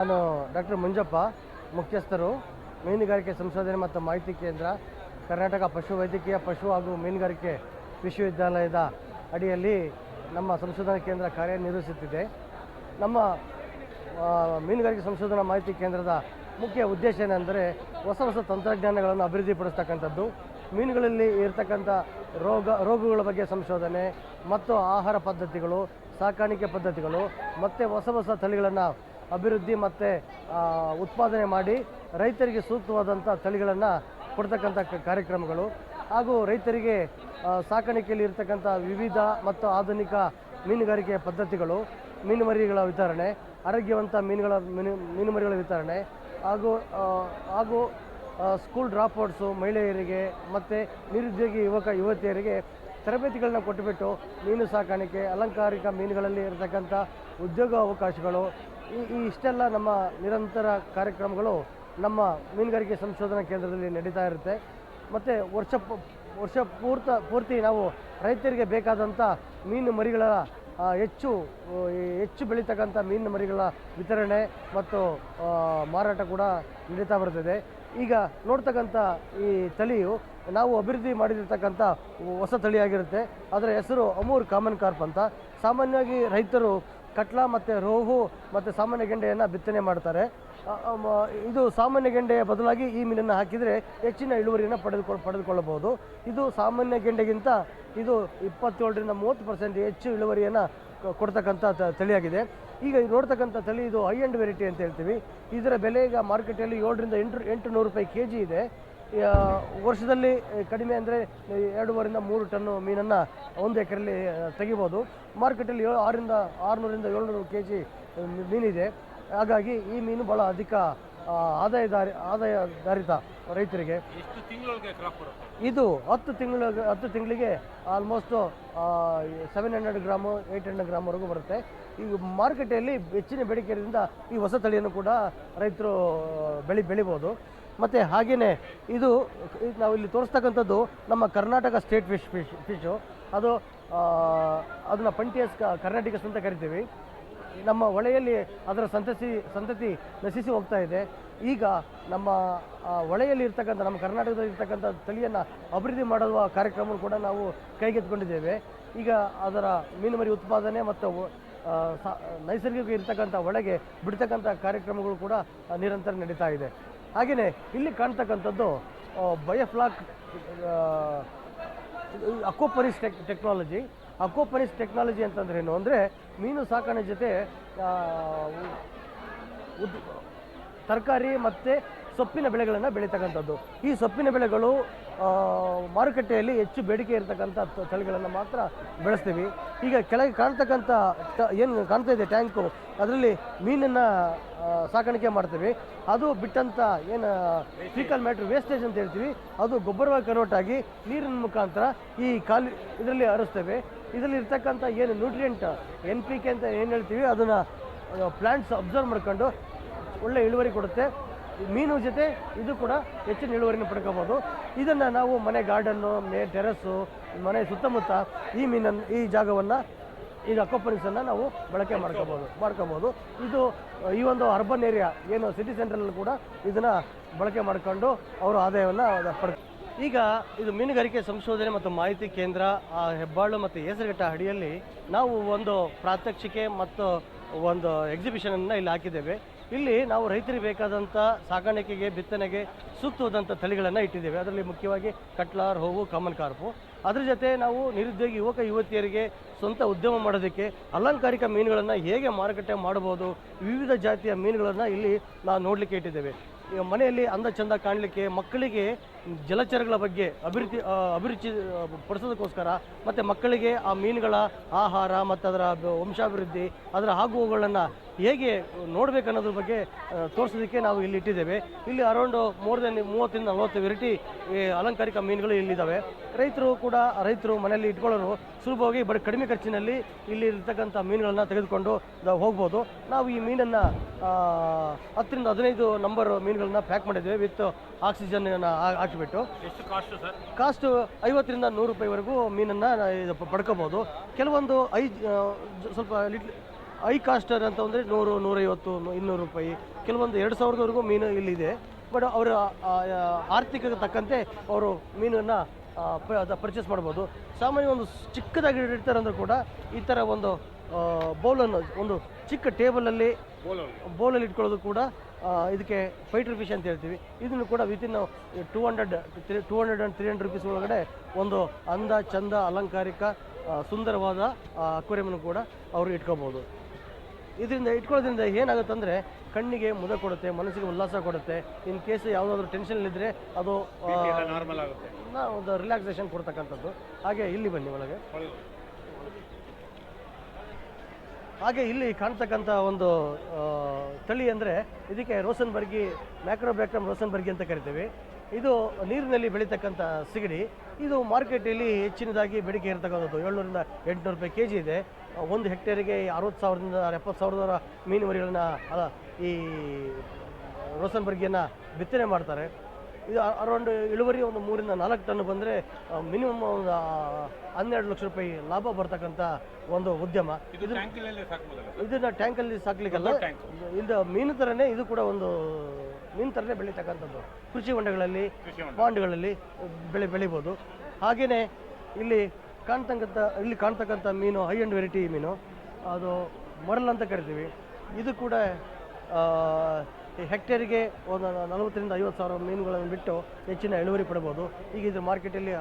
ನಾನು ಡಾಕ್ಟರ್ ಮಂಜಪ್ಪ, ಮುಖ್ಯಸ್ಥರು ಮೀನುಗಾರಿಕೆ ಸಂಶೋಧನೆ ಮತ್ತು ಮಾಹಿತಿ ಕೇಂದ್ರ, ಕರ್ನಾಟಕ ಪಶು ವೈದ್ಯಕೀಯ ಪಶು ಹಾಗೂ ಮೀನುಗಾರಿಕೆ ವಿಶ್ವವಿದ್ಯಾಲಯದ ಅಡಿಯಲ್ಲಿ ನಮ್ಮ ಸಂಶೋಧನಾ ಕೇಂದ್ರ ಕಾರ್ಯನಿರ್ವಹಿಸುತ್ತಿದೆ. ನಮ್ಮ ಮೀನುಗಾರಿಕೆ ಸಂಶೋಧನಾ ಮಾಹಿತಿ ಕೇಂದ್ರದ ಮುಖ್ಯ ಉದ್ದೇಶ ಏನೆಂದರೆ ಹೊಸ ತಂತ್ರಜ್ಞಾನಗಳನ್ನು ಅಭಿವೃದ್ಧಿಪಡಿಸ್ತಕ್ಕಂಥದ್ದು, ಮೀನುಗಳಲ್ಲಿ ಇರತಕ್ಕಂಥ ರೋಗಗಳ ಬಗ್ಗೆ ಸಂಶೋಧನೆ ಮತ್ತು ಆಹಾರ ಪದ್ಧತಿಗಳು, ಸಾಕಾಣಿಕೆ ಪದ್ಧತಿಗಳು ಮತ್ತು ಹೊಸ ತಳಿಗಳನ್ನು ಅಭಿವೃದ್ಧಿ ಮತ್ತು ಉತ್ಪಾದನೆ ಮಾಡಿ ರೈತರಿಗೆ ಸೂಕ್ತವಾದಂಥ ತಳಿಗಳನ್ನು ಕೊಡ್ತಕ್ಕಂಥ ಕಾರ್ಯಕ್ರಮಗಳು ಹಾಗೂ ರೈತರಿಗೆ ಸಾಕಾಣಿಕೆಯಲ್ಲಿ ಇರತಕ್ಕಂಥ ವಿವಿಧ ಮತ್ತು ಆಧುನಿಕ ಮೀನುಗಾರಿಕೆಯ ಪದ್ಧತಿಗಳು, ಮೀನುಮರಿಗಳ ವಿತರಣೆ, ಆರೋಗ್ಯವಂತ ಮೀನುಮರಿಗಳ ವಿತರಣೆ ಹಾಗೂ ಸ್ಕೂಲ್ ಡ್ರಾಪ್ಔಟ್ಸು ಮಹಿಳೆಯರಿಗೆ ಮತ್ತು ನಿರುದ್ಯೋಗಿ ಯುವತಿಯರಿಗೆ ತರಬೇತಿಗಳನ್ನ ಕೊಟ್ಟುಬಿಟ್ಟು ಮೀನು ಸಾಕಾಣಿಕೆ, ಅಲಂಕಾರಿಕ ಮೀನುಗಳಲ್ಲಿ ಇರತಕ್ಕಂಥ ಉದ್ಯೋಗ ಅವಕಾಶಗಳು, ಇಷ್ಟೆಲ್ಲ ನಮ್ಮ ನಿರಂತರ ಕಾರ್ಯಕ್ರಮಗಳು ನಮ್ಮ ಮೀನುಗಾರಿಕೆ ಸಂಶೋಧನಾ ಕೇಂದ್ರದಲ್ಲಿ ನಡೀತಾ ಇರುತ್ತೆ. ಮತ್ತು ವರ್ಷ ಪೂರ್ತಿ ನಾವು ರೈತರಿಗೆ ಬೇಕಾದಂಥ ಮೀನು ಮರಿಗಳ ಹೆಚ್ಚು ಬೆಳೀತಕ್ಕಂಥ ಮೀನು ಮರಿಗಳ ವಿತರಣೆ ಮತ್ತು ಮಾರಾಟ ಕೂಡ ನಡೀತಾ ಬರ್ತದೆ. ಈಗ ನೋಡ್ತಕ್ಕಂಥ ಈ ತಳಿಯು ನಾವು ಅಭಿವೃದ್ಧಿ ಮಾಡಿರ್ತಕ್ಕಂಥ ಹೊಸ ತಳಿಯಾಗಿರುತ್ತೆ. ಅದರ ಹೆಸರು ಅಮೂರ್ ಕಾಮನ್ ಕಾರ್ಪ್ ಅಂತ. ಸಾಮಾನ್ಯವಾಗಿ ರೈತರು ಕಟ್ಲಾ ಮತ್ತು ರೋಹು ಮತ್ತು ಸಾಮಾನ್ಯ ಗೆಂಡೆಯನ್ನು ಬಿತ್ತನೆ ಮಾಡ್ತಾರೆ. ಇದು ಸಾಮಾನ್ಯ ಗೆಂಡೆಯ ಬದಲಾಗಿ ಈ ಮೀನನ್ನು ಹಾಕಿದರೆ ಹೆಚ್ಚಿನ ಇಳುವರಿಯನ್ನು ಪಡೆದುಕೊಳ್ಳಬಹುದು. ಇದು ಸಾಮಾನ್ಯ ಗೆಂಡೆಗಿಂತ ಇದು 27-30% ಹೆಚ್ಚು ಇಳುವರಿಯನ್ನು ಕೊಡ್ತಕ್ಕಂಥ ತಳಿಯಾಗಿದೆ. ಈಗ ನೋಡ್ತಕ್ಕಂಥ ತಳಿ ಇದು ಹೈ ಎಂಡ್ ವೆರೈಟಿ ಅಂತ ಹೇಳ್ತೀವಿ. ಇದರ ಬೆಲೆ ಈಗ ಮಾರ್ಕೆಟಲ್ಲಿ 700-800 ರೂಪಾಯಿ KG ಇದೆ. ವರ್ಷದಲ್ಲಿ ಕಡಿಮೆ ಅಂದರೆ 2.5-3 ಟನ್ನು ಮೀನನ್ನು ಒಂದು ಎಕರೆಯಲ್ಲಿ ತೆಗಿಬೋದು. ಮಾರ್ಕೆಟಲ್ಲಿ 600-700 KG ಮೀನಿದೆ. ಹಾಗಾಗಿ ಈ ಮೀನು ಭಾಳ ಅಧಿಕ ಆದಾಯಧಾರಿತ ರೈತರಿಗೆ. ಇದು 10 ತಿಂಗಳಿಗೆ ಆಲ್ಮೋಸ್ಟು 700 ಗ್ರಾಮು 800 ಗ್ರಾಮ್ವರೆಗೂ ಬರುತ್ತೆ. ಈಗ ಮಾರುಕಟ್ಟೆಯಲ್ಲಿ ಹೆಚ್ಚಿನ ಬೇಡಿಕೆ ಇರೋದ್ರಿಂದ ಈ ಹೊಸ ತಳಿಯನ್ನು ಕೂಡ ರೈತರು ಬೆಳಿಬೋದು. ಮತ್ತು ಹಾಗೆಯೇ ಇದು ನಾವು ಇಲ್ಲಿ ತೋರಿಸ್ತಕ್ಕಂಥದ್ದು ನಮ್ಮ ಕರ್ನಾಟಕ ಸ್ಟೇಟ್ ಫಿಶು. ಅದನ್ನು ಪಂಟಿಯಸ್ ಕರ್ನಾಟಿಕಸ್ ಅಂತ ಕರಿತೀವಿ. ನಮ್ಮ ಹೊಳೆಯಲ್ಲಿ ಅದರ ಸಂತತಿ ನಶಿಸಿ ಹೋಗ್ತಾ ಇದೆ. ಈಗ ನಮ್ಮ ಹೊಳೆಯಲ್ಲಿ ಇರ್ತಕ್ಕಂಥ ನಮ್ಮ ಕರ್ನಾಟಕದಲ್ಲಿ ಇರ್ತಕ್ಕಂಥ ತಳಿಯನ್ನು ಅಭಿವೃದ್ಧಿ ಮಾಡುವ ಕಾರ್ಯಕ್ರಮ ಕೂಡ ನಾವು ಕೈಗೆತ್ತಿಕೊಂಡಿದ್ದೇವೆ. ಈಗ ಅದರ ಮೀನುಮರಿ ಉತ್ಪಾದನೆ ಮತ್ತು ನೈಸರ್ಗಿಕ ಇರ್ತಕ್ಕಂಥ ಹೊಳೆಗೆ ಬಿಡ್ತಕ್ಕಂಥ ಕಾರ್ಯಕ್ರಮಗಳು ಕೂಡ ನಿರಂತರ ನಡೀತಾ ಇದೆ. ಹಾಗೆಯೇ ಇಲ್ಲಿ ಕಾಣ್ತಕ್ಕಂಥದ್ದು ಬಯೋಫ್ಲಾಕ್ ಅಕ್ವಾಪನಿಕ್ಸ್ ಟೆಕ್ನಾಲಜಿ. ಅಕ್ವಾಪನಿಕ್ಸ್ ಟೆಕ್ನಾಲಜಿ ಅಂತಂದ್ರೇನು ಅಂದರೆ ಮೀನು ಸಾಕಣೆ ಜೊತೆ ತರಕಾರಿ ಮತ್ತು ಸೊಪ್ಪಿನ ಬೆಳೆಗಳನ್ನು ಬೆಳೀತಕ್ಕಂಥದ್ದು. ಈ ಸೊಪ್ಪಿನ ಬೆಳೆಗಳು ಮಾರುಕಟ್ಟೆಯಲ್ಲಿ ಹೆಚ್ಚು ಬೇಡಿಕೆ ಇರತಕ್ಕಂಥ ತಳಿಗಳನ್ನು ಮಾತ್ರ ಬೆಳೆಸ್ತೀವಿ. ಈಗ ಕೆಳಗೆ ಕಾಣ್ತಕ್ಕಂಥ ಏನು ಕಾಣ್ತಾ ಇದೆ ಟ್ಯಾಂಕು, ಅದರಲ್ಲಿ ಮೀನನ್ನು ಸಾಕಾಣಿಕೆ ಮಾಡ್ತೀವಿ. ಅದು ಬಿಟ್ಟಂಥ ಏನು ಫೀಕಲ್ ಮ್ಯಾಟ್ರ್ ವೇಸ್ಟೇಜ್ ಅಂತ ಹೇಳ್ತೀವಿ, ಅದು ಗೊಬ್ಬರವಾಗಿ ಕನ್ವರ್ಟ್ ಆಗಿ ನೀರಿನ ಮುಖಾಂತರ ಈ ಇದರಲ್ಲಿ ಹರಿಸ್ತೇವೆ. ಇದರಲ್ಲಿ ಇರ್ತಕ್ಕಂಥ ಏನು ನ್ಯೂಟ್ರಿಯೆಂಟ್ NPK ಅಂತ ಏನು ಹೇಳ್ತೀವಿ, ಅದನ್ನು ಪ್ಲ್ಯಾಂಟ್ಸ್ ಅಬ್ಸರ್ವ್ ಮಾಡ್ಕೊಂಡು ಒಳ್ಳೆ ಇಳುವರಿ ಕೊಡುತ್ತೆ. ಮೀನು ಜೊತೆ ಇದು ಕೂಡ ಹೆಚ್ಚಿನ ಇಳುವರಿನ ಪಡ್ಕೋಬೋದು. ಇದನ್ನು ನಾವು ಮನೆ ಗಾರ್ಡನ್ನು, ಟೆರೆಸ್ಸು, ಮನೆ ಸುತ್ತಮುತ್ತ ಈ ಜಾಗವನ್ನು ಈಗ ಅಕ್ವಾಪನಿಕ್ಸನ್ನು ನಾವು ಬಳಕೆ ಮಾಡ್ಕೋಬೋದು. ಇದು ಈ ಒಂದು ಅರ್ಬನ್ ಏರಿಯಾ ಏನು ಸಿಟಿ ಸೆಂಟ್ರಲ್ಲಿ ಕೂಡ ಇದನ್ನು ಬಳಕೆ ಮಾಡಿಕೊಂಡು ಅವರು ಆದಾಯವನ್ನು ಈಗ ಇದು ಮೀನುಗಾರಿಕೆ ಸಂಶೋಧನೆ ಮತ್ತು ಮಾಹಿತಿ ಕೇಂದ್ರ ಹೆಬ್ಬಾಳು ಮತ್ತು ಹೆಸರುಘಟ್ಟ ಅಡಿಯಲ್ಲಿ ನಾವು ಒಂದು ಪ್ರಾತ್ಯಕ್ಷಿಕೆ ಮತ್ತು ಒಂದು ಎಕ್ಸಿಬಿಷನನ್ನು ಇಲ್ಲಿ ಹಾಕಿದ್ದೇವೆ. ಇಲ್ಲಿ ನಾವು ರೈತರಿಗೆ ಬೇಕಾದಂಥ ಸಾಕಾಣಿಕೆಗೆ, ಬಿತ್ತನೆಗೆ ಸೂಕ್ತವಾದಂಥ ತಳಿಗಳನ್ನು ಇಟ್ಟಿದ್ದೇವೆ. ಅದರಲ್ಲಿ ಮುಖ್ಯವಾಗಿ ಕಟ್ಲಾ, ರೋಹು, ಕಾಮನ್ ಕಾರ್ಪು. ಅದ್ರ ಜೊತೆ ನಾವು ನಿರುದ್ಯೋಗಿ ಯುವತಿಯರಿಗೆ ಸ್ವಂತ ಉದ್ಯಮ ಮಾಡೋದಕ್ಕೆ ಅಲಂಕಾರಿಕ ಮೀನುಗಳನ್ನು ಹೇಗೆ ಮಾರುಕಟ್ಟೆ ಮಾಡ್ಬೋದು, ವಿವಿಧ ಜಾತಿಯ ಮೀನುಗಳನ್ನು ಇಲ್ಲಿ ನಾವು ನೋಡಲಿಕ್ಕೆ ಇಟ್ಟಿದ್ದೇವೆ. ಮನೆಯಲ್ಲಿ ಅಂದ ಚಂದ ಕಾಣಲಿಕ್ಕೆ, ಮಕ್ಕಳಿಗೆ ಜಲಚರಗಳ ಬಗ್ಗೆ ಅಭಿರುಚಿ ಪಡಿಸೋದಕ್ಕೋಸ್ಕರ ಮತ್ತು ಮಕ್ಕಳಿಗೆ ಆ ಮೀನುಗಳ ಆಹಾರ ಮತ್ತು ಅದರ ವಂಶಾಭಿವೃದ್ಧಿ, ಅದರ ಆಗುವುಗಳನ್ನು ಹೇಗೆ ನೋಡಬೇಕನ್ನೋದ್ರ ಬಗ್ಗೆ ತೋರಿಸೋದಕ್ಕೆ ನಾವು ಇಲ್ಲಿ ಇಟ್ಟಿದ್ದೇವೆ. ಇಲ್ಲಿ ಅರೌಂಡ್ 30-40 ವೆರೈಟಿ ಅಲಂಕಾರಿಕ ಮೀನುಗಳು ಇಲ್ಲಿದ್ದಾವೆ. ರೈತರು ಮನೆಯಲ್ಲಿ ಇಟ್ಕೊಳ್ಳೋರು ಸುಲಭವಾಗಿ ಕಡಿಮೆ ಖರ್ಚಿನಲ್ಲಿ ಇಲ್ಲಿ ಇರ್ತಕ್ಕಂಥ ಮೀನುಗಳನ್ನು ತೆಗೆದುಕೊಂಡು ಹೋಗ್ಬೋದು. ನಾವು ಈ ಮೀನನ್ನು 10-15 ನಂಬರ್ ಮೀನುಗಳನ್ನ ಪ್ಯಾಕ್ ಮಾಡಿದ್ದೇವೆ ವಿತ್ ಆಕ್ಸಿಜನ್ ಹಾಕಿಬಿಟ್ಟು. ಎಷ್ಟು ಕಾಸ್ಟ್ ಸರ್? ಕಾಸ್ಟ್ 50-100 ರೂಪಾಯಿವರೆಗೂ ಮೀನನ್ನು ಪಡ್ಕೋಬೋದು. ಕೆಲವೊಂದು ಸ್ವಲ್ಪ ಹೈ ಕಾಸ್ಟರ್ ಅಂತ ಅಂದರೆ 100, 150, 200 ರೂಪಾಯಿ, ಕೆಲವೊಂದು 2000ವರೆಗೂ ಮೀನು ಇಲ್ಲಿದೆ. ಬಟ್ ಅವರ ಆರ್ಥಿಕತೆ ತಕ್ಕಂತೆ ಅವರು ಮೀನನ್ನು ಪರ್ಚೇಸ್ ಮಾಡ್ಬೋದು. ಸಾಮಾನ್ಯ ಒಂದು ಚಿಕ್ಕದಾಗಿ ಇಡ್ತಾರೆ ಅಂದರೂ ಕೂಡ ಈ ಥರ ಒಂದು ಬೌಲನ್ನು, ಒಂದು ಚಿಕ್ಕ ಟೇಬಲಲ್ಲಿ ಬೌಲಲ್ಲಿ ಇಟ್ಕೊಳ್ಳೋದು ಕೂಡ ಇದಕ್ಕೆ ಫೈಟರ್ ಫಿಶ್ ಅಂತ ಹೇಳ್ತೀವಿ. ಇದನ್ನು ಕೂಡ ವಿತಿನ್ 200 and 300 ರುಪೀಸ್ ಒಳಗಡೆ ಒಂದು ಅಂದ ಚಂದ ಅಲಂಕಾರಿಕ ಸುಂದರವಾದ ಅಕ್ವೇರಿಯಮನ್ನು ಕೂಡ ಅವರು ಇಟ್ಕೋಬೋದು. ಇದರಿಂದ ಇಟ್ಕೊಳ್ಳೋದ್ರಿಂದ ಏನಾಗುತ್ತೆ ಅಂದರೆ ಕಣ್ಣಿಗೆ ಮುದ ಕೊಡುತ್ತೆ, ಮನಸ್ಸಿಗೆ ಉಲ್ಲಾಸ ಕೊಡುತ್ತೆ. ಇನ್ ಕೇಸ್ ಯಾವುದಾದ್ರೂ ಟೆನ್ಷನಲ್ಲಿದ್ದರೆ ಅದು ನಾರ್ಮಲ್ ಆಗುತ್ತೆ, ಒಂದು ರಿಲ್ಯಾಕ್ಸೇಷನ್ ಕೊಡ್ತಕ್ಕಂಥದ್ದು. ಹಾಗೆ ಇಲ್ಲಿ ಬನ್ನಿ ಒಳಗೆ. ಹಾಗೆ ಇಲ್ಲಿ ಕಾಣ್ತಕ್ಕಂಥ ಒಂದು ತಳಿ ಅಂದರೆ ಇದಕ್ಕೆ ರೋಸನ್ಬರ್ಗಿ, ಮ್ಯಾಕ್ರೋಬ್ಯಾಕ್ಟಮ್ ರೋಸನ್ಬರ್ಗಿ ಅಂತ ಕರಿತೀವಿ. ಇದು ನೀರಿನಲ್ಲಿ ಬೆಳೀತಕ್ಕಂಥ ಸಿಗಡಿ. ಇದು ಮಾರ್ಕೆಟಲ್ಲಿ ಹೆಚ್ಚಿನದಾಗಿ ಬೇಡಿಕೆ ಇರತಕ್ಕಂಥದ್ದು. 700 ರಿಂದ 800 ರೂಪಾಯಿ ಕೆಜಿ ಇದೆ. 1 ಹೆಕ್ಟೇರಿಗೆ 60,000 ರಿಂದ 70,000 ಮೀನು ಮರಿಗಳನ್ನ ಈ ರೋಸನ್ಬರ್ಗಿಯನ್ನು ಬಿತ್ತನೆ ಮಾಡ್ತಾರೆ. ಇದು ಅರೌಂಡ್ ಇಳುವರಿ ಒಂದು 3 ರಿಂದ 4 ಟನ್ ಬಂದರೆ ಮಿನಿಮಮ್ ಒಂದು 12 ಲಕ್ಷ ರೂಪಾಯಿ ಲಾಭ ಬರ್ತಕ್ಕಂಥ ಒಂದು ಉದ್ಯಮ. ಇದನ್ನು ಟ್ಯಾಂಕಲ್ಲಿ ಸಾಕ್ಲಿಕ್ಕಲ್ಲ, ಇದು ಮೀನು ಥರನೇ, ಇದು ಕೂಡ ಒಂದು ಮೀನು ಥರನೇ ಬೆಳೀತಕ್ಕಂಥದ್ದು. ಕೃಷಿ ಹೊಂಡಗಳಲ್ಲಿ, ಪಾಂಡ್ಗಳಲ್ಲಿ ಬೆಳಿಬೋದು. ಹಾಗೆಯೇ ಇಲ್ಲಿ ಕಾಣ್ತಕ್ಕಂಥ ಮೀನು ಹೈ ಅಂಡ್ ವೆರೈಟಿ ಮೀನು, ಅದು ಮರಲ್ ಅಂತ ಕರಿತೀವಿ. ಇದು ಕೂಡ ಹೆಕ್ಟೇರಿಗೆ ಒಂದು 40,000 ರಿಂದ 50,000 ಮೀನುಗಳನ್ನು ಬಿಟ್ಟು ಹೆಚ್ಚಿನ ಇಳುವರಿ ಪಡ್ಬೋದು. ಈಗ ಇದು ಮಾರ್ಕೆಟಲ್ಲಿ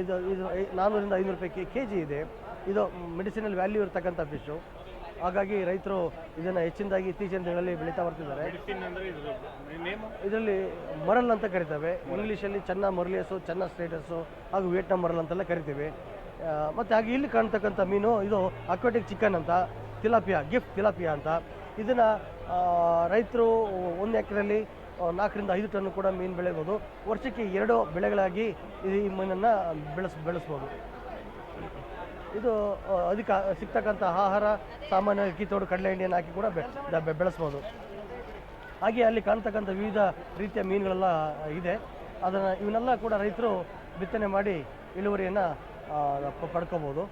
ಇದು 400 ರಿಂದ 500 ರೂಪಾಯಿ ಕೆಜಿ ಇದೆ. ಇದು ಮೆಡಿಸಿನಲ್ ವ್ಯಾಲ್ಯೂ ಇರತಕ್ಕಂಥ ಫಿಶು. ಹಾಗಾಗಿ ರೈತರು ಇದನ್ನು ಹೆಚ್ಚಿನದಾಗಿ ಇತ್ತೀಚಿನ ದಿನಗಳಲ್ಲಿ ಬೆಳೀತಾ ಬರ್ತಿದ್ದಾರೆ. ಇದರಲ್ಲಿ ಮರಲ್ ಅಂತ ಕರಿತೇವೆ, ಇಂಗ್ಲೀಷಲ್ಲಿ ಚೆನ್ನ ಮೊರ್ಲಿಯಸ್ಸು, ಚೆನ್ನ ಸ್ಟೇಟಸ್ಸು ಹಾಗೂ ವಿಯೆಟ್ನಾಂ ಮರಲ್ ಅಂತೆಲ್ಲ ಕರಿತೀವಿ. ಮತ್ತು ಹಾಗೆ ಇಲ್ಲಿ ಕಾಣ್ತಕ್ಕಂಥ ಮೀನು ಇದು ಅಕ್ವಾಟಿಕ್ ಚಿಕನ್ ಅಂತ, ಗಿಫ್ಟ್ ತಿಲಾಪಿಯಾ ಅಂತ. ಇದನ್ನು ರೈತರು 1 ಎಕರೆಯಲ್ಲಿ 4 ರಿಂದ 5 ಟನ್ ಕೂಡ ಮೀನು ಬೆಳೆಬೋದು. ವರ್ಷಕ್ಕೆ 2 ಬೆಳೆಗಳಾಗಿ ಈ ಮೀನನ್ನು ಬೆಳೆಸ್ಬೋದು. ಇದು ಅದಕ್ಕೆ ಸಿಗ್ತಕ್ಕಂಥ ಆಹಾರ ಸಾಮಾನ್ಯವಾಗಿ ಕಿತ್ತೋಡು, ಕಡಲೆ ಹಿಂಡಿಯನ್ನು ಹಾಕಿ ಕೂಡ ಬೆಳೆಸ್ಬೋದು. ಹಾಗೆ ಅಲ್ಲಿ ಕಾಣ್ತಕ್ಕಂಥ ವಿವಿಧ ರೀತಿಯ ಮೀನುಗಳೆಲ್ಲ ಇದೆ. ಇವನ್ನೆಲ್ಲ ಕೂಡ ರೈತರು ಬಿತ್ತನೆ ಮಾಡಿ ಇಳುವರಿಯನ್ನು ಪಡ್ಕೋಬೋದು.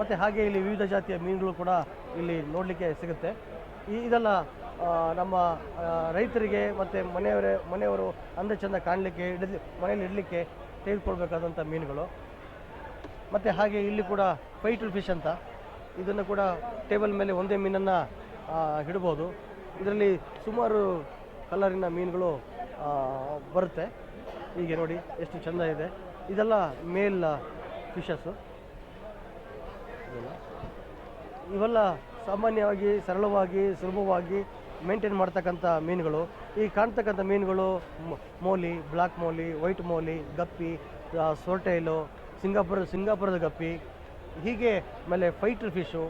ಮತ್ತು ಹಾಗೆ ಇಲ್ಲಿ ವಿವಿಧ ಜಾತಿಯ ಮೀನುಗಳು ಕೂಡ ಇಲ್ಲಿ ನೋಡಲಿಕ್ಕೆ ಸಿಗುತ್ತೆ. ಇದೆಲ್ಲ ನಮ್ಮ ರೈತರಿಗೆ ಮತ್ತು ಮನೆಯವರು ಅಂದ ಚಂದ ಕಾಣಲಿಕ್ಕೆ, ಮನೆಯಲ್ಲಿ ಇಡಲಿಕ್ಕೆ ತೆಗೆದುಕೊಳ್ಬೇಕಾದಂಥ ಮೀನುಗಳು. ಮತ್ತು ಹಾಗೆ ಇಲ್ಲಿ ಕೂಡ ಫೈಟರ್ ಫಿಶ್ ಅಂತ, ಇದನ್ನು ಕೂಡ ಟೇಬಲ್ ಮೇಲೆ ಒಂದೇ ಮೀನನ್ನು ಇಡ್ಬೋದು. ಇದರಲ್ಲಿ ಸುಮಾರು ಕಲರಿನ ಮೀನುಗಳು ಬರುತ್ತೆ. ಹೀಗೆ ನೋಡಿ ಎಷ್ಟು ಚೆಂದ ಇದೆ. ಇದೆಲ್ಲ ಮೇಲ್ ಫಿಶಸ್ಸು. ಇವೆಲ್ಲ ಸಾಮಾನ್ಯವಾಗಿ ಸರಳವಾಗಿ ಸುಲಭವಾಗಿ ಮೇಂಟೈನ್ ಮಾಡ್ತಕ್ಕಂಥ ಮೀನುಗಳು. ಈ ಕಾಣ್ತಕ್ಕಂಥ ಮೀನುಗಳು molly, black molly, white molly, guppy, swordtail, ಸಿಂಗಾಪುರದ ಗಪ್ಪಿ, ಹೀಗೆ ಆಮೇಲೆ ಫೈಟರ್ ಫಿಶು,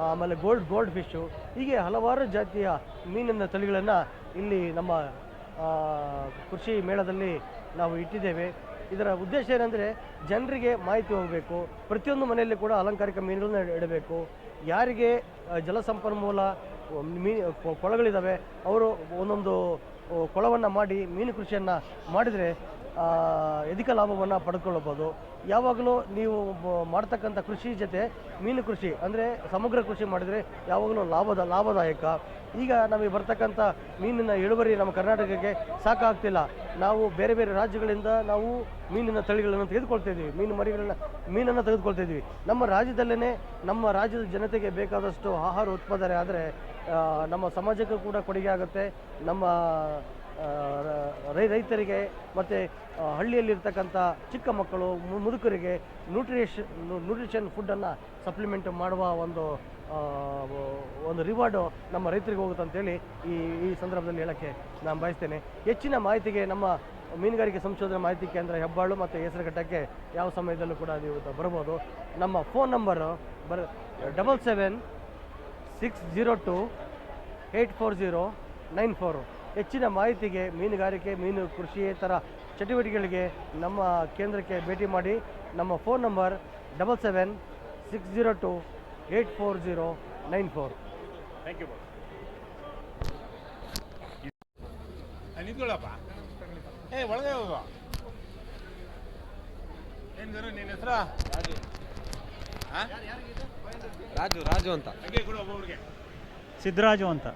ಆಮೇಲೆ ಗೋಲ್ಡ್ ಫಿಶು, ಹೀಗೆ ಹಲವಾರು ಜಾತಿಯ ಮೀನಿನ ತಳಿಗಳನ್ನು ಇಲ್ಲಿ ನಮ್ಮ ಕೃಷಿ ಮೇಳದಲ್ಲಿ ನಾವು ಇಟ್ಟಿದ್ದೇವೆ. ಇದರ ಉದ್ದೇಶ ಏನಂದರೆ ಜನರಿಗೆ ಮಾಹಿತಿ ಹೋಗಬೇಕು. ಪ್ರತಿಯೊಂದು ಮನೆಯಲ್ಲಿ ಕೂಡ ಅಲಂಕಾರಿಕ ಮೀನುಗಳನ್ನ ಇಡಬೇಕು. ಯಾರಿಗೆ ಜಲಸಂಪನ್ಮೂಲ ಕೊಳಗಳಿದ್ದಾವೆ ಅವರು ಒಂದೊಂದು ಕೊಳವನ್ನು ಮಾಡಿ ಮೀನು ಕೃಷಿಯನ್ನು ಮಾಡಿದರೆ ಅಧಿಕ ಲಾಭವನ್ನು ಪಡ್ಕೊಳ್ಳಬಹುದು. ಯಾವಾಗಲೂ ನೀವು ಮಾಡ್ತಕ್ಕಂಥ ಕೃಷಿ ಜೊತೆ ಮೀನು ಕೃಷಿ ಅಂದರೆ ಸಮಗ್ರ ಕೃಷಿ ಮಾಡಿದರೆ ಯಾವಾಗಲೂ ಲಾಭದಾಯಕ. ಈಗ ನಮಗೆ ಬರ್ತಕ್ಕಂಥ ಮೀನಿನ ಇಳುವರಿ ನಮ್ಮ ಕರ್ನಾಟಕಕ್ಕೆ ಸಾಕಾಗ್ತಿಲ್ಲ. ನಾವು ಬೇರೆ ಬೇರೆ ರಾಜ್ಯಗಳಿಂದ ನಾವು ಮೀನಿನ ತಳಿಗಳನ್ನು ತೆಗೆದುಕೊಳ್ತಾಯಿದ್ದೀವಿ, ಮೀನನ್ನು ತೆಗೆದುಕೊಳ್ತಾಯಿದ್ದೀವಿ. ನಮ್ಮ ರಾಜ್ಯದಲ್ಲೇ ನಮ್ಮ ರಾಜ್ಯದ ಜನತೆಗೆ ಬೇಕಾದಷ್ಟು ಆಹಾರ ಉತ್ಪಾದನೆ ಆದರೆ ನಮ್ಮ ಸಮಾಜಕ್ಕೂ ಕೂಡ ಕೊಡುಗೆ ಆಗುತ್ತೆ. ನಮ್ಮ ರೈತರಿಗೆ ಮತ್ತು ಹಳ್ಳಿಯಲ್ಲಿರ್ತಕ್ಕಂಥ ಚಿಕ್ಕ ಮಕ್ಕಳು, ಮುದುಕರಿಗೆ ನ್ಯೂಟ್ರಿಷನ್ ಫುಡ್ಡನ್ನು ಸಪ್ಲಿಮೆಂಟ್ ಮಾಡುವ ಒಂದು ರಿವಾರ್ಡು ನಮ್ಮ ರೈತರಿಗೆ ಹೋಗುತ್ತೆ ಅಂತೇಳಿ ಈ ಸಂದರ್ಭದಲ್ಲಿ ಹೇಳೋಕ್ಕೆ ನಾನು ಬಯಸ್ತೇನೆ. ಹೆಚ್ಚಿನ ಮಾಹಿತಿಗೆ ನಮ್ಮ ಮೀನುಗಾರಿಕೆ ಸಂಶೋಧನಾ ಮಾಹಿತಿ ಕೇಂದ್ರ ಹೆಬ್ಬಾಳು ಮತ್ತು ಹೆಸರುಘಟ್ಟಕ್ಕೆ ಯಾವ ಸಮಯದಲ್ಲೂ ಕೂಡ ನೀವು ಬರ್ಬೋದು. ನಮ್ಮ ಫೋನ್ ನಂಬರು 7760284094. ಹೆಚ್ಚಿನ ಮಾಹಿತಿಗೆ ಮೀನುಗಾರಿಕೆ, ಮೀನು ಕೃಷಿಯೇತರ ಚಟುವಟಿಕೆಗಳಿಗೆ ನಮ್ಮ ಕೇಂದ್ರಕ್ಕೆ ಭೇಟಿ ಮಾಡಿ. ನಮ್ಮ ಫೋನ್ ನಂಬರ್ 7760284094. Thank you. ನಿಂತ್ಕೊಳ್ಳಪ್ಪ. ಒಳಗೆ ಹೋಗುವ. ಏನು ನಿನ್ನ ಹೆಸರು? ರಾಜು ಅಂತ. ಸಿದ್ದರಾಜು ಅಂತ.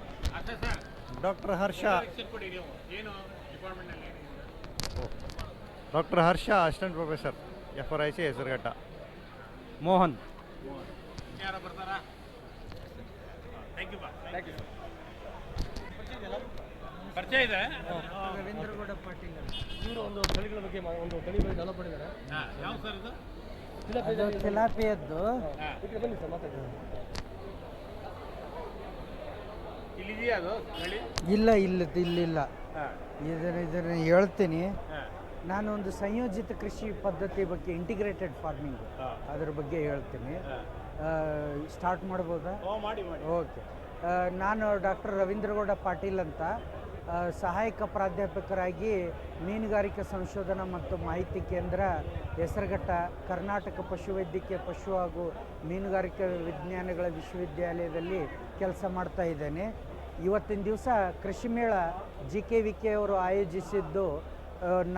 Doctor Harsha. Doctor Harsha assistant professor FRIC Hesaraghatta. Mohan. ಪರಿಚಯ ಇದೆ. ರವೀಂದ್ರಗೌಡ ಪಾಟೀಲ್ ಇವರು ಒಂದು ತಳಿಗಳ ಬಗ್ಗೆ ಒಂದು ತಳಿ ಬಗ್ಗೆ ಡೆವಲಪ್ ಮಾಡಿದ್ದಾರೆ. ಯಾವ ಸರ್ ಇದು? ತಿಲಾಪಿಯದ್ದು ಬನ್ನಿ ಸರ್ ಮಾತಾಡಿ. ಇಲ್ಲಿದೆಯಾ ಅದು ಹೇಳಿ? ಇಲ್ಲಿಲ್ಲ. ಇದನ್ನು ಹೇಳ್ತೀನಿ. ನಾನು ಒಂದು ಸಂಯೋಜಿತ ಕೃಷಿ ಪದ್ಧತಿ ಬಗ್ಗೆ, ಇಂಟಿಗ್ರೇಟೆಡ್ ಫಾರ್ಮಿಂಗ್, ಅದ್ರ ಬಗ್ಗೆ ಹೇಳ್ತೀನಿ. ಸ್ಟಾರ್ಟ್ ಮಾಡ್ಬೋದಾ? ಮಾಡಿ. ಓಕೆ. ನಾನು ಡಾಕ್ಟರ್ ರವೀಂದ್ರಗೌಡ ಪಾಟೀಲ್ ಅಂತ, ಸಹಾಯಕ ಪ್ರಾಧ್ಯಾಪಕರಾಗಿ ಮೀನುಗಾರಿಕೆ ಸಂಶೋಧನಾ ಮತ್ತು ಮಾಹಿತಿ ಕೇಂದ್ರ ಹೆಸರುಘಟ್ಟ, ಕರ್ನಾಟಕ ಪಶುವೈದ್ಯಕೀಯ ಪಶು ಹಾಗೂ ಮೀನುಗಾರಿಕೆ ವಿಜ್ಞಾನಗಳ ವಿಶ್ವವಿದ್ಯಾಲಯದಲ್ಲಿ ಕೆಲಸ ಮಾಡ್ತಾ ಇದ್ದೇನೆ. ಇವತ್ತಿನ ದಿವಸ ಕೃಷಿಮೇಳ GKVK ಅವರು ಆಯೋಜಿಸಿದ್ದು,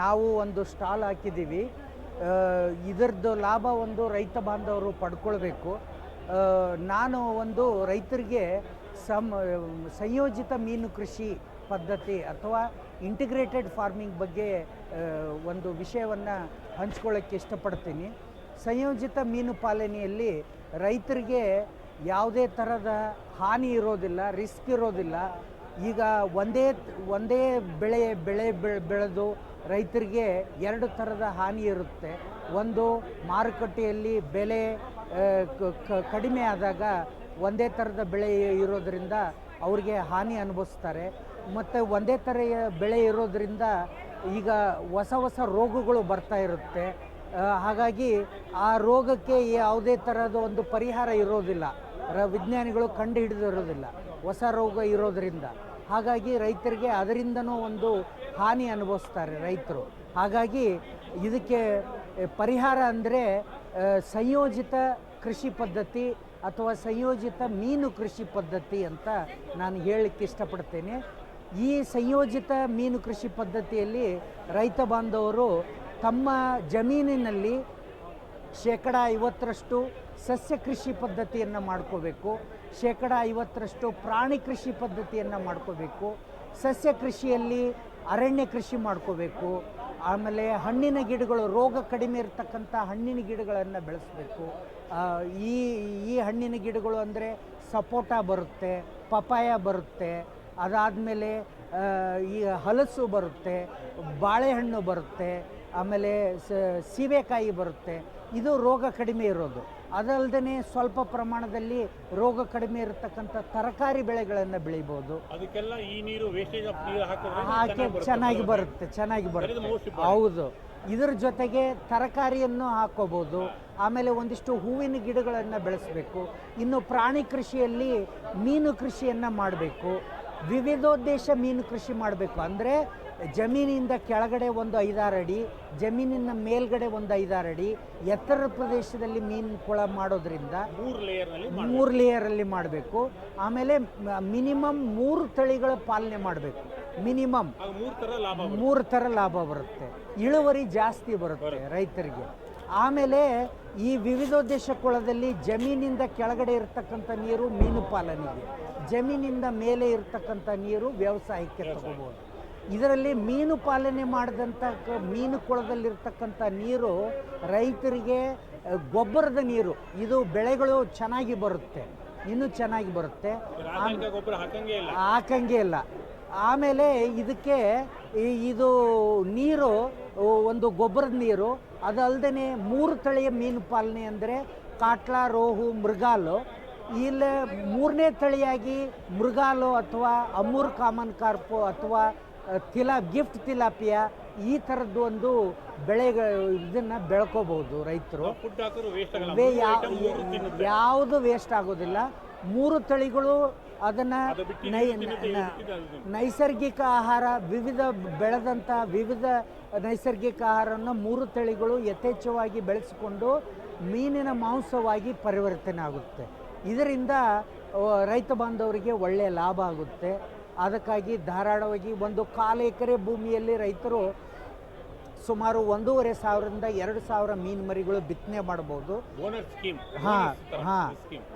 ನಾವು ಒಂದು ಸ್ಟಾಲ್ ಹಾಕಿದ್ದೀವಿ. ಇದರದ್ದು ಲಾಭ ಒಂದು ರೈತ ಬಾಂಧವರು ಪಡ್ಕೊಳ್ಬೇಕು. ನಾನು ಒಂದು ರೈತರಿಗೆ ಸಂಯೋಜಿತ ಮೀನು ಕೃಷಿ ಪದ್ಧತಿ ಅಥವಾ ಇಂಟಿಗ್ರೇಟೆಡ್ ಫಾರ್ಮಿಂಗ್ ಬಗ್ಗೆ ಒಂದು ವಿಷಯವನ್ನು ಹಂಚ್ಕೊಳ್ಳೋಕ್ಕೆ ಇಷ್ಟಪಡ್ತೀನಿ. ಸಂಯೋಜಿತ ಮೀನು ಪಾಲನೆಯಲ್ಲಿ ರೈತರಿಗೆ ಯಾವುದೇ ಥರದ ಹಾನಿ ಇರೋದಿಲ್ಲ, ರಿಸ್ಕ್ ಇರೋದಿಲ್ಲ. ಈಗ ಒಂದೇ ಬೆಳೆದು ರೈತರಿಗೆ ಎರಡು ಥರದ ಹಾನಿ ಇರುತ್ತೆ. ಒಂದು, ಮಾರುಕಟ್ಟೆಯಲ್ಲಿ ಬೆಲೆ ಕಡಿಮೆ ಆದಾಗ ಒಂದೇ ಥರದ ಬೆಳೆ ಇರೋದರಿಂದ ಅವ್ರಿಗೆ ಹಾನಿ ಅನುಭವಿಸ್ತಾರೆ. ಮತ್ತು ಒಂದೇ ಥರ ಬೆಳೆ ಇರೋದರಿಂದ ಈಗ ಹೊಸ ರೋಗಗಳು ಬರ್ತಾ ಇರುತ್ತೆ. ಹಾಗಾಗಿ ಆ ರೋಗಕ್ಕೆ ಯಾವುದೇ ಥರದ ಒಂದು ಪರಿಹಾರ ಇರೋದಿಲ್ಲ, ವಿಜ್ಞಾನಿಗಳು ಕಂಡು ಹಿಡಿದಿರೋದಿಲ್ಲ ಹೊಸ ರೋಗ ಇರೋದರಿಂದ. ಹಾಗಾಗಿ ರೈತರಿಗೆ ಅದರಿಂದನೂ ಒಂದು ಹಾನಿ ಅನುಭವಿಸ್ತಾರೆ ರೈತರು. ಹಾಗಾಗಿ ಇದಕ್ಕೆ ಪರಿಹಾರ ಅಂದರೆ ಸಂಯೋಜಿತ ಕೃಷಿ ಪದ್ಧತಿ ಅಥವಾ ಸಂಯೋಜಿತ ಮೀನು ಕೃಷಿ ಪದ್ಧತಿ ಅಂತ ನಾನು ಹೇಳಲಿಕ್ಕೆ ಇಷ್ಟಪಡ್ತೇನೆ. ಈ ಸಂಯೋಜಿತ ಮೀನು ಕೃಷಿ ಪದ್ಧತಿಯಲ್ಲಿ ರೈತ ಬಾಂಧವರು ತಮ್ಮ ಜಮೀನಿನಲ್ಲಿ 50% ಸಸ್ಯ ಕೃಷಿ ಪದ್ಧತಿಯನ್ನು ಮಾಡ್ಕೋಬೇಕು, 50% ಪ್ರಾಣಿ ಕೃಷಿ ಪದ್ಧತಿಯನ್ನು ಮಾಡ್ಕೋಬೇಕು. ಸಸ್ಯ ಕೃಷಿಯಲ್ಲಿ ಅರಣ್ಯ ಕೃಷಿ ಮಾಡ್ಕೋಬೇಕು. ಆಮೇಲೆ ಹಣ್ಣಿನ ಗಿಡಗಳು, ರೋಗ ಕಡಿಮೆ ಇರತಕ್ಕಂಥ ಹಣ್ಣಿನ ಗಿಡಗಳನ್ನು ಬೆಳೆಸಬೇಕು. ಈ ಹಣ್ಣಿನ ಗಿಡಗಳು ಅಂದರೆ ಸಪೋಟ ಬರುತ್ತೆ, ಪಪಾಯ ಬರುತ್ತೆ, ಅದಾದಮೇಲೆ ಈ ಹಲಸು ಬರುತ್ತೆ, ಬಾಳೆಹಣ್ಣು ಬರುತ್ತೆ, ಆಮೇಲೆ ಸೀಬೆಕಾಯಿ ಬರುತ್ತೆ. ಇದು ರೋಗ ಕಡಿಮೆ ಇರೋದು. ಅದಲ್ಲದೆ ಸ್ವಲ್ಪ ಪ್ರಮಾಣದಲ್ಲಿ ರೋಗ ಕಡಿಮೆ ಇರತಕ್ಕಂಥ ತರಕಾರಿ ಬೆಳೆಗಳನ್ನು ಬೆಳಿಬೋದು. ಅದಕ್ಕೆಲ್ಲ ಈ ನೀರು ವೇಸ್ಟೇಜ್ ಆಫ್ ನೀರು ಹಾಕಿ ಚೆನ್ನಾಗಿ ಬರುತ್ತೆ. ಹೌದು. ಇದರ ಜೊತೆಗೆ ತರಕಾರಿಯನ್ನು ಹಾಕೋಬೋದು. ಆಮೇಲೆ ಒಂದಿಷ್ಟು ಹೂವಿನ ಗಿಡಗಳನ್ನು ಬೆಳೆಸಬೇಕು. ಇನ್ನು ಪ್ರಾಣಿ ಕೃಷಿಯಲ್ಲಿ ಮೀನು ಕೃಷಿಯನ್ನು ಮಾಡಬೇಕು. ವಿವಿಧೋದ್ದೇಶ ಮೀನು ಕೃಷಿ ಮಾಡಬೇಕು. ಅಂದರೆ ಜಮೀನಿಂದ ಕೆಳಗಡೆ ಒಂದು 5-6 ಅಡಿ, ಜಮೀನಿನ ಮೇಲ್ಗಡೆ ಒಂದು 5-6 ಅಡಿ ಎತ್ತರ ಪ್ರದೇಶದಲ್ಲಿ ಮೀನು ಕೊಳ ಮಾಡೋದ್ರಿಂದ 3 ಲೇಯರಲ್ಲಿ ಮಾಡಬೇಕು. ಆಮೇಲೆ ಮಿನಿಮಮ್ 3 ತಳಿಗಳ ಪಾಲನೆ ಮಾಡಬೇಕು. ಮಿನಿಮಮ್ 3 ಥರ ಲಾಭ ಬರುತ್ತೆ, ಇಳುವರಿ ಜಾಸ್ತಿ ಬರುತ್ತೆ ರೈತರಿಗೆ. ಆಮೇಲೆ ಈ ವಿವಿಧೋದ್ದೇಶ ಕೊಳದಲ್ಲಿ ಜಮೀನಿಂದ ಕೆಳಗಡೆ ಇರತಕ್ಕಂಥ ನೀರು ಮೀನು ಪಾಲನೆಗೆ, ಜಮೀನಿಂದ ಮೇಲೆ ಇರತಕ್ಕಂಥ ನೀರು ವ್ಯವಸಾಯಕ್ಕೆ ತಗೋಬೋದು. ಇದರಲ್ಲಿ ಮೀನು ಪಾಲನೆ ಮಾಡಿದಂಥ ಮೀನು ಕೊಳದಲ್ಲಿರ್ತಕ್ಕಂಥ ನೀರು ರೈತರಿಗೆ ಗೊಬ್ಬರದ ನೀರು. ಇದು ಬೆಳೆಗಳು ಚೆನ್ನಾಗಿ ಬರುತ್ತೆ, ಇನ್ನೂ ಚೆನ್ನಾಗಿ ಬರುತ್ತೆ, ಹಾಕಂಗೆ ಇಲ್ಲ. ಆಮೇಲೆ ಇದಕ್ಕೆ ಇದು ನೀರು ಒಂದು ಗೊಬ್ಬರದ ನೀರು. ಅದಲ್ಲದೆ 3 ತಳಿಯ ಮೀನು ಪಾಲನೆ ಅಂದರೆ ಕಾಟ್ಲಾ, ರೋಹು, ಮೃಗಾಲು. ಇಲ್ಲ 3ನೇ ತಳಿಯಾಗಿ ಮೃಗಾಲು ಅಥವಾ ಅಮೂರ್ ಕಾಮನ್ ಕಾರ್ಪು ಅಥವಾ ಗಿಫ್ಟ್ ತಿಲಾಪಿಯಾ, ಈ ಥರದ್ದು ಒಂದು ಇದನ್ನು ಬೆಳ್ಕೋಬಹುದು ರೈತರು. ಯಾವುದು ವೇಸ್ಟ್ ಆಗೋದಿಲ್ಲ. 3 ತಳಿಗಳು ಅದನ್ನು ನೈಸರ್ಗಿಕ ಆಹಾರ, ಬೆಳೆದಂಥ ವಿವಿಧ ನೈಸರ್ಗಿಕ ಆಹಾರವನ್ನು 3 ತಳಿಗಳು ಯಥೇಚ್ಛವಾಗಿ ಬೆಳೆಸಿಕೊಂಡು ಮೀನಿನ ಮಾಂಸವಾಗಿ ಪರಿವರ್ತನೆ ಆಗುತ್ತೆ. ಇದರಿಂದ ರೈತ ಬಾಂಧವರಿಗೆ ಒಳ್ಳೆಯ ಲಾಭ ಆಗುತ್ತೆ. ಅದಕ್ಕಾಗಿ ಧಾರಾಳವಾಗಿ ಒಂದು 1/4 ಎಕರೆ ಭೂಮಿಯಲ್ಲಿ ರೈತರು ಸುಮಾರು 1,500ರಿಂದ 2,000 ಮೀನು ಮರಿಗಳು ಬಿತ್ತನೆ ಮಾಡ್ಬೋದು. Bonus scheme.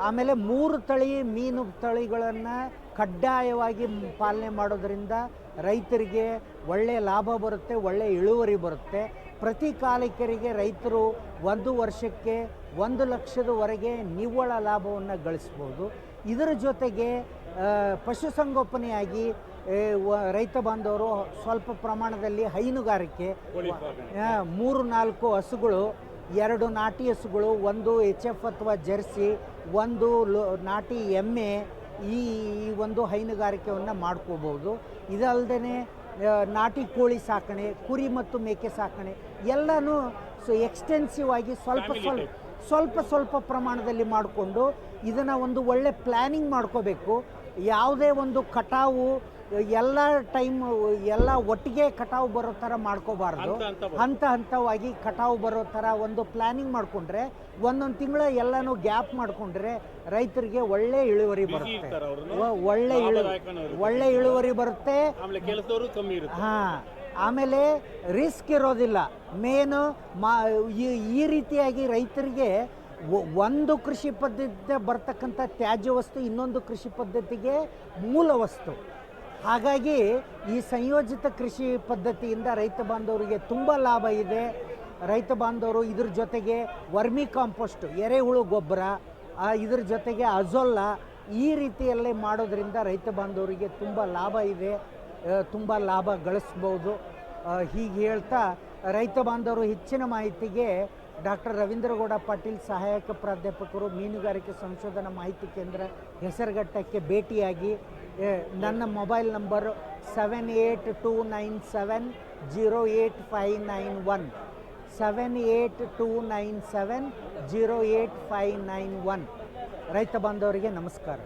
ಆಮೇಲೆ 3 ತಳಿ ಮೀನು ತಳಿಗಳನ್ನು ಕಡ್ಡಾಯವಾಗಿ ಪಾಲನೆ ಮಾಡೋದ್ರಿಂದ ರೈತರಿಗೆ ಒಳ್ಳೆಯ ಲಾಭ ಬರುತ್ತೆ, ಒಳ್ಳೆಯ ಇಳುವರಿ ಬರುತ್ತೆ. ಪ್ರತಿ ಕಾಲಿಕರಿಗೆ ರೈತರು 1 ವರ್ಷಕ್ಕೆ 1 ಲಕ್ಷದವರೆಗೆ ನಿವ್ವಳ ಲಾಭವನ್ನು ಗಳಿಸ್ಬೋದು. ಇದರ ಜೊತೆಗೆ ಪಶುಸಂಗೋಪನೆಯಾಗಿ ರೈತ ಬಾಂಧವರು ಸ್ವಲ್ಪ ಪ್ರಮಾಣದಲ್ಲಿ ಹೈನುಗಾರಿಕೆ 3-4 ಹಸುಗಳು, 2 ನಾಟಿ ಹಸುಗಳು, 1 HF ಅಥವಾ ಜರ್ಸಿ, 1 ನಾಟಿ ಎಮ್ಮೆ, ಈ ಒಂದು ಹೈನುಗಾರಿಕೆಯನ್ನು ಮಾಡ್ಕೋಬೋದು. ಇದಲ್ಲದೆ ನಾಟಿ ಕೋಳಿ ಸಾಕಣೆ, ಕುರಿ ಮತ್ತು ಮೇಕೆ ಸಾಕಣೆ ಎಲ್ಲನೂ ಎಕ್ಸ್ಟೆನ್ಸಿವ್ ಆಗಿ ಸ್ವಲ್ಪ ಪ್ರಮಾಣದಲ್ಲಿ ಮಾಡಿಕೊಂಡು ಇದನ್ನು ಒಂದು ಒಳ್ಳೆ ಪ್ಲ್ಯಾನಿಂಗ್ ಮಾಡ್ಕೋಬೇಕು. ಯಾವುದೇ ಒಂದು ಕಟಾವು ಎಲ್ಲ ಒಟ್ಟಿಗೆ ಕಟಾವು ಬರೋ ಥರ ಮಾಡ್ಕೋಬಾರ್ದು. ಹಂತವಾಗಿ ಕಟಾವು ಬರೋ ಥರ ಒಂದು ಪ್ಲ್ಯಾನಿಂಗ್ ಮಾಡಿಕೊಂಡ್ರೆ ಒಂದೊಂದು ತಿಂಗಳ ಎಲ್ಲನೂ ಗ್ಯಾಪ್ ಮಾಡಿಕೊಂಡ್ರೆ ರೈತರಿಗೆ ಒಳ್ಳೆ ಇಳುವರಿ ಬರುತ್ತೆ. ಒಳ್ಳೆ ಇಳುವರಿ ಬರುತ್ತೆ. ಆಮೇಲೆ ರಿಸ್ಕ್ ಇರೋದಿಲ್ಲ. ಮೇನು ಈ ರೀತಿಯಾಗಿ ರೈತರಿಗೆ ಒಂದು ಕೃಷಿ ಪದ್ಧತಿ ಬರ್ತಕ್ಕಂಥ ತ್ಯಾಜ್ಯ ವಸ್ತು ಇನ್ನೊಂದು ಕೃಷಿ ಪದ್ಧತಿಗೆ ಮೂಲ ವಸ್ತು. ಹಾಗಾಗಿ ಈ ಸಂಯೋಜಿತ ಕೃಷಿ ಪದ್ಧತಿಯಿಂದ ರೈತ ಬಾಂಧವರಿಗೆ ತುಂಬ ಲಾಭ ಇದೆ. ರೈತ ಬಾಂಧವರು ಇದ್ರ ಜೊತೆಗೆ ವರ್ಮಿ ಕಾಂಪೋಸ್ಟ್, ಎರೆಹುಳು ಗೊಬ್ಬರ, ಇದ್ರ ಜೊತೆಗೆ ಅಜೋಲ್ಲ, ಈ ರೀತಿಯಲ್ಲೇ ಮಾಡೋದ್ರಿಂದ ರೈತ ಬಾಂಧವರಿಗೆ ತುಂಬ ಲಾಭ ಇದೆ, ತುಂಬ ಲಾಭ ಗಳಿಸ್ಬೋದು. ಹೀಗೆ ಹೇಳ್ತಾ ರೈತ ಬಾಂಧವರು ಹೆಚ್ಚಿನ ಮಾಹಿತಿಗೆ ಡಾಕ್ಟರ್ ರವೀಂದ್ರಗೌಡ ಪಾಟೀಲ್, ಸಹಾಯಕ ಪ್ರಾಧ್ಯಾಪಕರು, ಮೀನುಗಾರಿಕೆ ಸಂಶೋಧನಾ ಮಾಹಿತಿ ಕೇಂದ್ರ, ಹೆಸರುಘಟ್ಟಕ್ಕೆ ಭೇಟಿಯಾಗಿ. ನನ್ನ ಮೊಬೈಲ್ ನಂಬರು 7829708591 7829708591. ರೈತ ಬಾಂಧವರಿಗೆ ನಮಸ್ಕಾರ.